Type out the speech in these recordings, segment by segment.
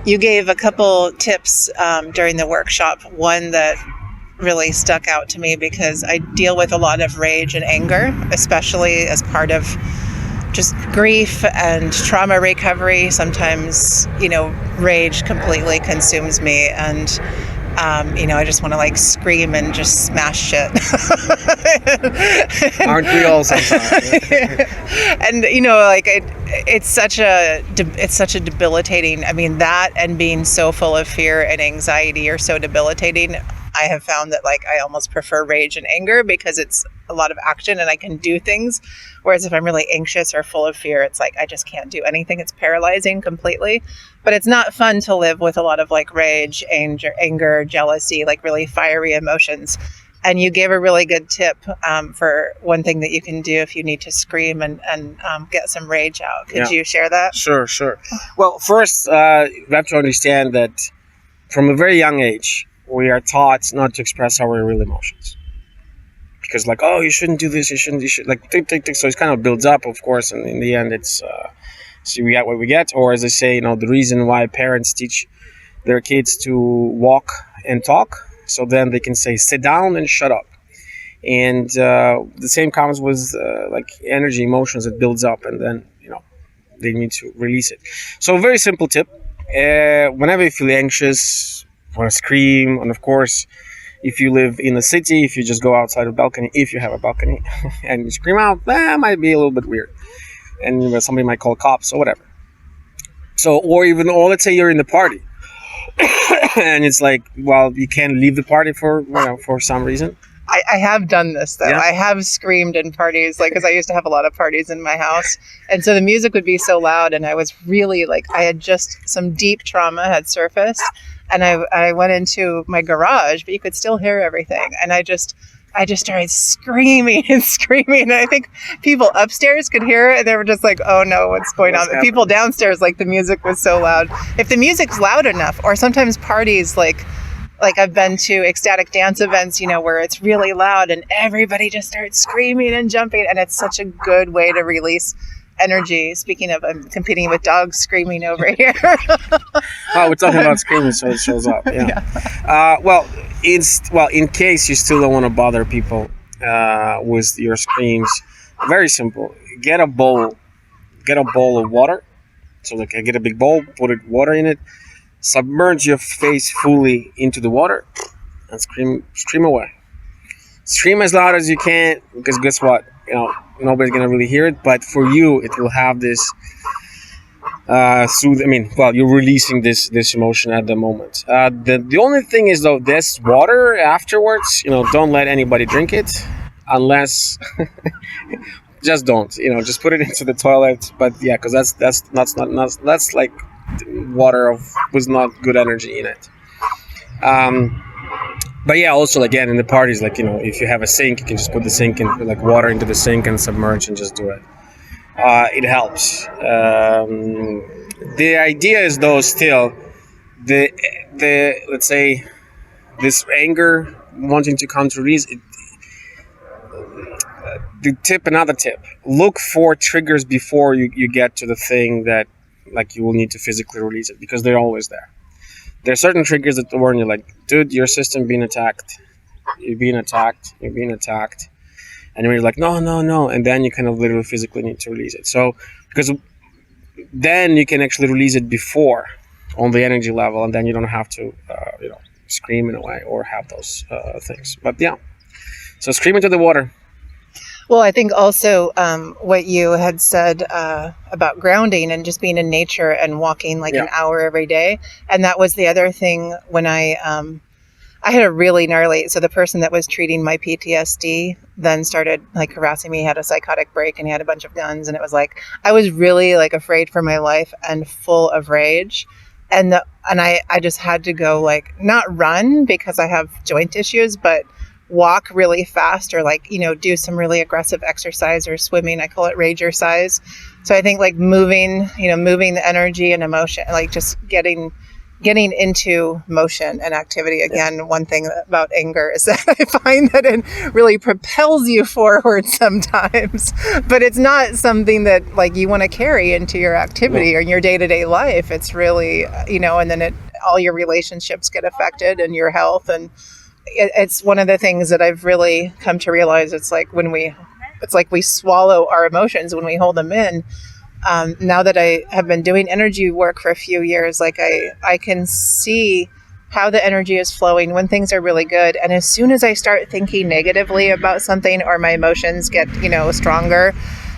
You gave a couple tips during the workshop. One that really stuck out to me because I deal with a lot of rage and anger, especially as part of just grief and trauma recovery. Sometimes, rage completely consumes me, and I just want to like scream and just smash shit. Aren't we all sometimes? And it's such a debilitating. I mean, that and being so full of fear and anxiety are so debilitating. I have found that I almost prefer rage and anger because it's a lot of action and I can do things. Whereas if I'm really anxious or full of fear, it's I just can't do anything. It's paralyzing completely. But it's not fun to live with a lot of rage, anger, jealousy, really fiery emotions. And you gave a really good tip for one thing that you can do if you need to scream and get some rage out. Could you share that? Sure. Well, first, we have to understand that from a very young age, we are taught not to express our real emotions. Because you shouldn't do this, you should, tick. So it kind of builds up, of course, and in the end it's, so we get what we get. Or as I say, the reason why parents teach their kids to walk and talk, so then they can say, sit down and shut up. And the same comes with energy, emotions, it builds up, and then, they need to release it. So a very simple tip, whenever you feel anxious, want to scream, and of course, if you live in a city, if you just go outside a balcony, if you have a balcony, and you scream out, that might be a little bit weird. And somebody might call cops or whatever. So, or let's say you're in the party. And it's you can't leave the party for some reason. I have done this, though. Yeah. I have screamed in parties, because I used to have a lot of parties in my house. And so the music would be so loud, and I was really, I had just some deep trauma had surfaced. And I went into my garage, but you could still hear everything. And I just started screaming and screaming. And I think people upstairs could hear it. And they were just oh no, what's going on? But people downstairs, the music was so loud. If the music's loud enough, or sometimes parties, I've been to ecstatic dance events, where it's really loud and everybody just starts screaming and jumping. And it's such a good way to release energy. Speaking of, I'm competing with dogs screaming over here. We're talking about screaming, so it shows up. Yeah. In case you still don't want to bother people with your screams, very simple. Get a bowl of water. So get a big bowl, put water in it, submerge your face fully into the water, and scream away. Scream as loud as you can, because guess what? Nobody's gonna really hear it, but for you, it will have this you're releasing this emotion at the moment. The only thing is, though, this water afterwards, don't let anybody drink it unless just don't, just put it into the toilet. But yeah, because that's water with not good energy in it. But yeah, also again in the parties, if you have a sink, you can just put the sink in, water into the sink and submerge and just do it. It helps. The idea is, though, still the let's say this anger wanting to come to release. Another tip: look for triggers before you get to the thing that you will need to physically release it, because they're always there. There are certain triggers that warn you, dude, your system being attacked. You're being attacked. And you're no. And then you kind of literally physically need to release it. So, because then you can actually release it before on the energy level, and then you don't have to, scream in a way or have those things. But yeah, so scream into the water. Well, I think also what you had said about grounding and just being in nature and walking an hour every day. And that was the other thing when I had a really gnarly, so the person that was treating my PTSD then started harassing me, had a psychotic break, and he had a bunch of guns. And it was I was really afraid for my life and full of rage. And I just had to go not run because I have joint issues, but walk really fast or do some really aggressive exercise or swimming. I call it ragercise. So I think moving the energy and emotion, just getting getting into motion and activity. Again, one thing about anger is that I find that it really propels you forward sometimes, but it's not something that like you want to carry into your activity or in your day-to-day life. It's really, and then all your relationships get affected and your health. And it's one of the things that I've really come to realize. It's like we swallow our emotions when we hold them in. Now that I have been doing energy work for a few years, like I can see how the energy is flowing when things are really good. And as soon as I start thinking negatively about something or my emotions get, stronger,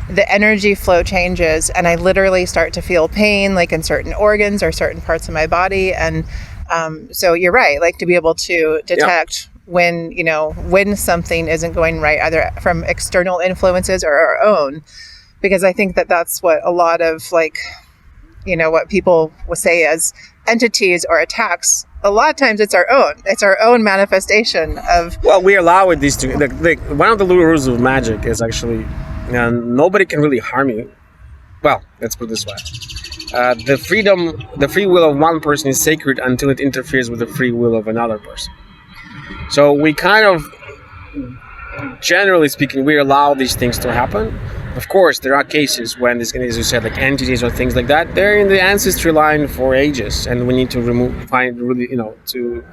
the energy flow changes and I literally start to feel pain, like in certain organs or certain parts of my body. And so you're right, like to be able to detect when something isn't going right, either from external influences or our own. Because I think that that's what a lot of what people will say as entities or attacks. A lot of times it's our own manifestation of. Well, we allow it these two. One of the little rules of magic is actually nobody can really harm you. Well, let's put it this way. The free will of one person is sacred until it interferes with the free will of another person. So we kind of, generally speaking, we allow these things to happen. Of course, there are cases when, as you said, like entities or things like that, they're in the ancestry line for ages, and we need to to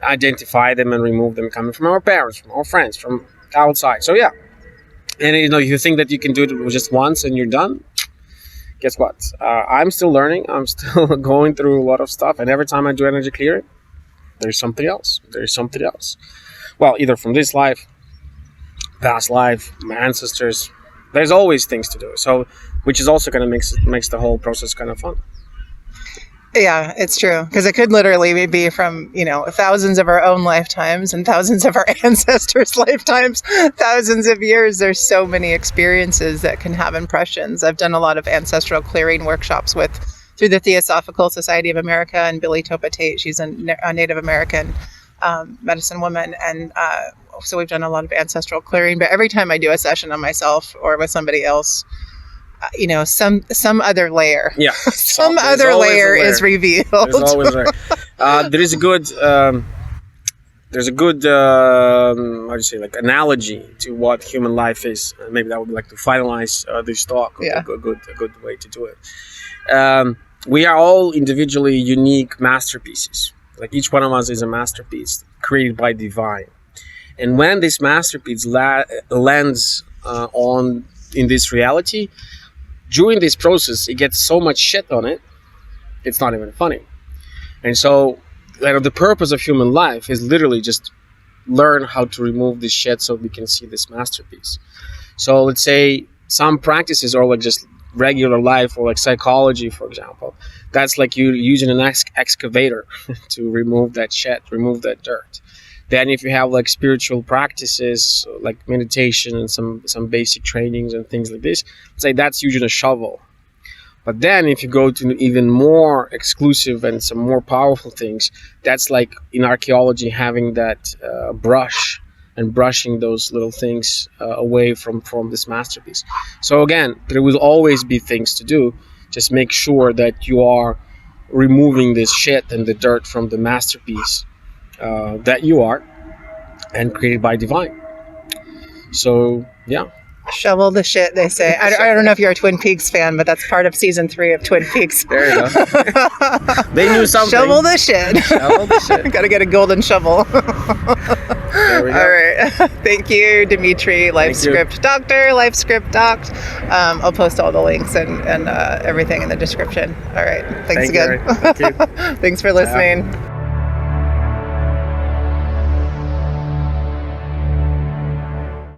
identify them and remove them coming from our parents, from our friends, from outside. So yeah, and you think that you can do it just once and you're done. Guess what? I'm still learning. I'm still going through a lot of stuff, and every time I do energy clearing, there's something else. Well, either from this life, past life, my ancestors. There's always things to do. So, which is also kind of makes the whole process kind of fun. Yeah, it's true. Because it could literally be from, thousands of our own lifetimes and thousands of our ancestors' lifetimes, thousands of years. There's so many experiences that can have impressions. I've done a lot of ancestral clearing workshops through the Theosophical Society of America and Billy Topa Tate. She's a Native American medicine woman. And so we've done a lot of ancestral clearing. But every time I do a session on myself or with somebody else, some other layer. Yeah. some other layer is revealed. There's always a layer. There's a good analogy to what human life is. Maybe that would be like to finalize this talk. Yeah. A good way to do it. We are all individually unique masterpieces. Like each one of us is a masterpiece created by divine. And when this masterpiece lands in this reality, during this process, it gets so much shit on it, it's not even funny. And so, the purpose of human life is literally just learn how to remove this shit so we can see this masterpiece. So let's say some practices are like just regular life or like psychology, for example. That's like you using an excavator to remove that shit, remove that dirt. Then if you have like spiritual practices like meditation and some basic trainings and things like this, say that's using a shovel. But then if you go to even more exclusive and some more powerful things, that's like in archaeology having that brush and brushing those little things away from this masterpiece. So again, there will always be things to do. Just make sure that you are removing this shit and the dirt from the masterpiece that you are and created by divine. So yeah, shovel the shit, they say. I don't know if you're a Twin Peaks fan, but that's part of season 3 of Twin Peaks. There you go. They knew something. Shovel the shit. Shovel the shit. Gotta get a golden shovel. There we go. All right. Thank you, Dmitriy, LifeScript Doctor, LifeScript Doc. I'll post all the links and everything in the description. All right. Thanks again. Thank you. Thanks for listening.